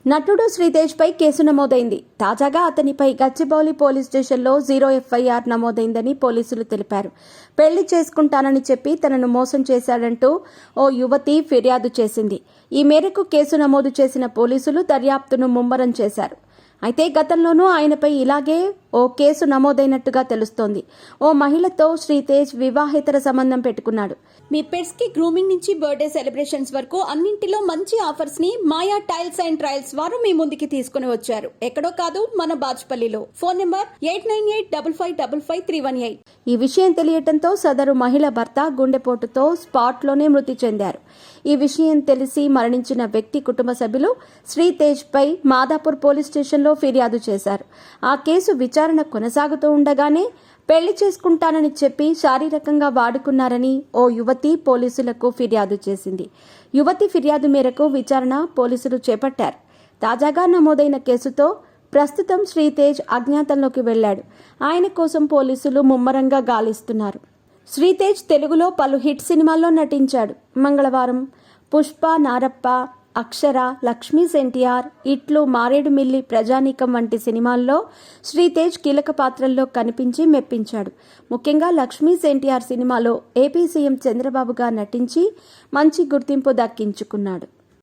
నటుడు శ్రీతేజ్ పై కేసు నమోదైంది. తాజాగా అతనిపై గచ్చిబౌలి పోలీస్ స్టేషన్లో 0 FIR నమోదైందని పోలీసులు తెలిపారు. పెళ్లి చేసుకుంటానని చెప్పి తనను మోసం చేశాడంటూ ఓ యువతి ఫిర్యాదు చేసింది. ఈ మేరకు కేసు నమోదు చేసిన పోలీసులు దర్యాప్తును ముమ్మరం చేశారు. అయితే గతంలోనూ ఆయనపై ఇలాగే ఓ కేసు నమోదైనట్టుగా తెలుస్తోంది. ఓ మహిళతో శ్రీతేజ్ వివాహేతర సంబంధం పెట్టుకున్నాడు. మీ పెట్స్ కి గ్రూమింగ్ నుంచి బర్త్డే సెలబ్రేషన్స్ వరకు అన్నింటిలో మంచి ఆఫర్స్ ని మాయా టైల్స్ అండ్ ట్రయల్స్ వారు మీ ముందుకి తీసుకుని వచ్చారు. ఎక్కడో కాదు, మన బాజ్పల్లిలో. Phone number 8985555318. ఈ విషయం తెలియటంతో సదరు మహిళ భర్త గుండెపోటుతో స్పాట్లోనే మృతి చెందారు. ఈ విషయం తెలిసి మరణించిన వ్యక్తి కుటుంబ సభ్యులు శ్రీతేజ్ పై మాదాపూర్ పోలీస్ స్టేషన్లో ఫిర్యాదు చేశారు. ఆ కేసు విచారణ కొనసాగుతూ ఉండగానే పెళ్లి చేసుకుంటానని చెప్పి శారీరకంగా వాడుకున్నారని ఓ యువతి పోలీసులకు ఫిర్యాదు చేసింది. యువతి ఫిర్యాదు మేరకు విచారణ పోలీసులు చేపట్టారు. తాజాగా నమోదైన కేసుతో ప్రస్తుతం శ్రీతేజ్ అజ్ఞాతంలోకి వెళ్లాడు. ఆయన కోసం పోలీసులు ముమ్మరంగా గాలిస్తున్నారు. శ్రీతేజ్ తెలుగులో పలు హిట్ సినిమాల్లో నటించాడు. మంగళవారం, పుష్ప, నారప్ప, అక్షర, లక్ష్మీస్ ఎన్టీఆర్, ఇట్లు, మారేడుమిల్లి, ప్రజానీకం వంటి సినిమాల్లో శ్రీతేజ్ కీలక పాత్రల్లో కనిపించి మెప్పించాడు. ముఖ్యంగా లక్ష్మీస్ ఎన్టీఆర్ సినిమాలో ఏపీ సీఎం చంద్రబాబుగా నటించి మంచి గుర్తింపు దక్కించుకున్నాడు.